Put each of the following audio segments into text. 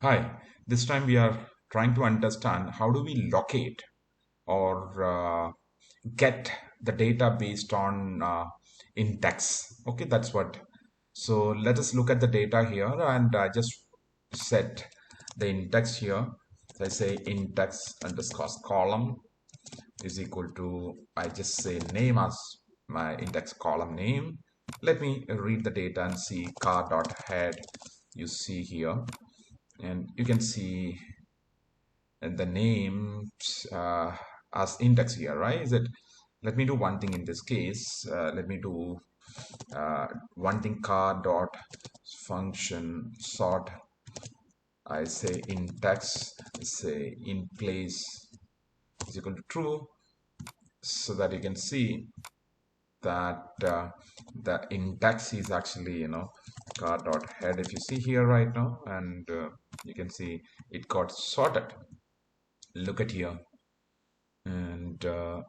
Hi, this time we are trying to understand how do we locate or get the data based on index. Okay, that's what. So let us look at the data here and I just set the index here. So I say index underscore column is equal to, I just say name as my index column name. Let me read the data and see car dot head you see here, and you can see the names as index here, right? Is it? Let me do one thing in this case. Let me do one thing car dot function sort. I say index, say in place is equal to true, so that you can see that the index is actually car dot head. If you see here right now, and you can see it got sorted. Look at here, and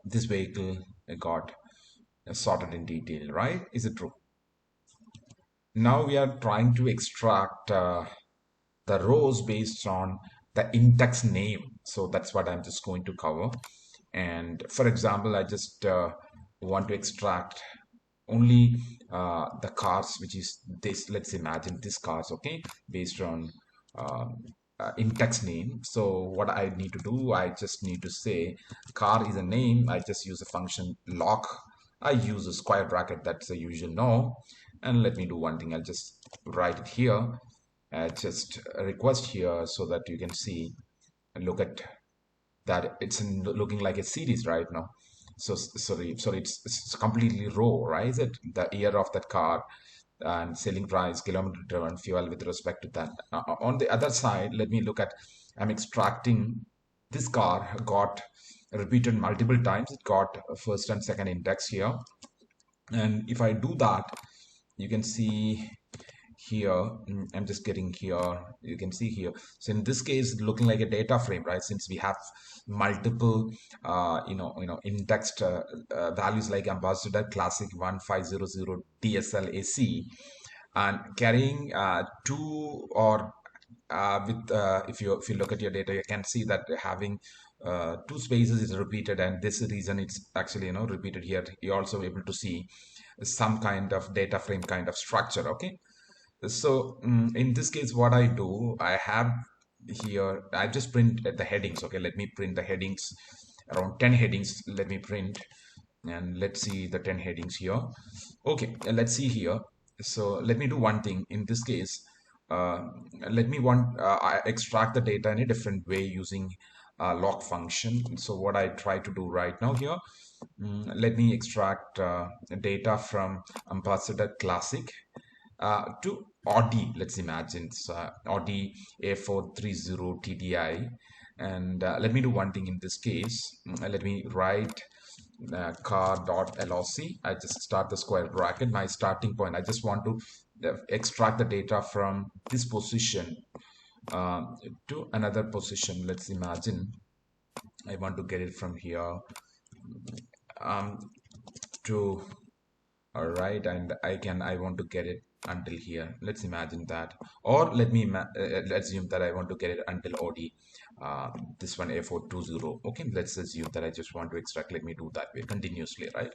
this vehicle got sorted in detail, right? Is it true? Now we are trying to extract the rows based on the index name. So that's what I'm just going to cover. And for example, I just want to extract only the cars, which is this. Let's imagine this cars, okay, based on um, index name. So what I need to do, I just need to say car is a name. I just use a function lock. I use a square bracket. That's the usual norm. And let me do one thing. I'll just write it here. Just a request here so that you can see and look at that looking like a series right now. So sorry, it's completely raw, right? Is it the year of that car and selling price, kilometer driven, fuel with respect to that? On the other side, let me look at. I'm extracting this car got repeated multiple times. It got first and second index here, and if I do that, you can see here. I'm just getting here, you can see here. So in this case, looking like a data frame, right? Since we have multiple indexed values like ambassador classic 1500 DSL AC, and carrying two or with if you look at your data, you can see that having two spaces is repeated, and this reason it's actually repeated here. You're also able to see some kind of data frame kind of structure. Okay, so in this case, what I do, I have here, I just print the headings. Okay, let me print the headings, around 10 headings. Let me print, and let's see the 10 headings here. Okay, let's see here. So let me do one thing. In this case, uh, let me I extract the data in a different way using lock function. So what I try to do right now here, let me extract data from Ambassador Classic to Audi. Let's imagine it's Audi A430 TDI. And let me do one thing in this case. Let me write car.loc. I just start the square bracket, my starting point. I just want to extract the data from this position uh, to another position. Let's imagine I want to get it from here um, to all right, and I want to get it until here. Let's imagine that, or let's assume that I want to get it until OD. This one A420. Okay, let's assume that I just want to extract. Let me do that way continuously, right?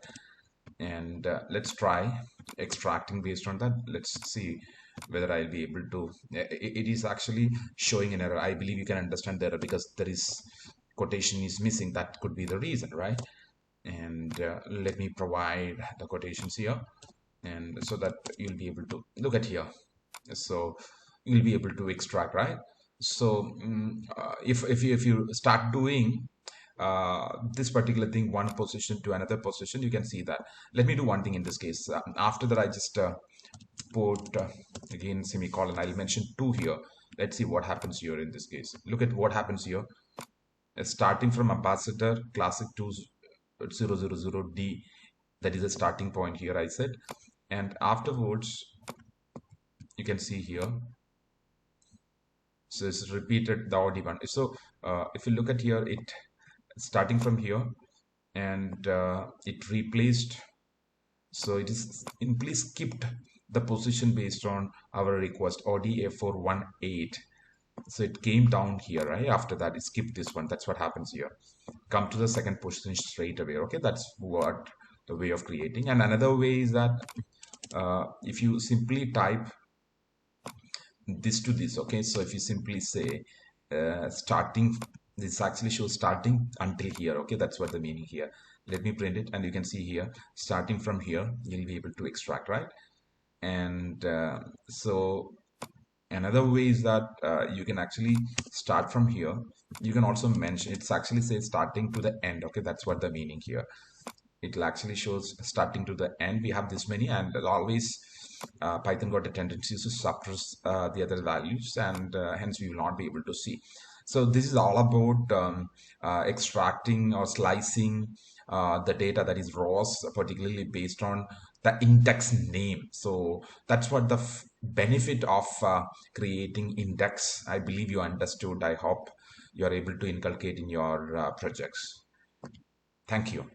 And let's try extracting based on that. Let's see whether I'll be able to. It is actually showing an error. I believe you can understand the error because there is quotation is missing. That could be the reason, right? And let me provide the quotations here, and so that you'll be able to look at here. So you'll be able to extract, right? So if you start doing this particular thing, one position to another position, you can see that. Let me do one thing in this case. After that, I just put again semicolon. I'll mention two here. Let's see what happens here in this case. Look at what happens here. Starting from ambassador classic 2000D, that is a starting point here, I said. And afterwards, you can see here, so it's repeated the odd one. So if you look at here, it starting from here, and it replaced, so it is simply skipped the position based on our request ODA418. So it came down here, right? After that, it skipped this one. That's what happens here. Come to the second position straight away. Okay, that's what the way of creating. And another way is that if you simply type this to this, okay, so if you simply say starting, this actually shows starting until here. Okay, that's what the meaning here. Let me print it, and you can see here, starting from here, you'll be able to extract, right? And so another way is that you can actually start from here. You can also mention, it's actually says starting to the end. Okay, that's what the meaning here. It'll actually shows starting to the end. We have this many, and always Python got a tendency to suppress the other values, and hence we will not be able to see. So this is all about extracting or slicing the data that is raws, particularly based on the index name. So that's what the benefit of creating index. I believe you understood. I hope you are able to inculcate in your projects. Thank you.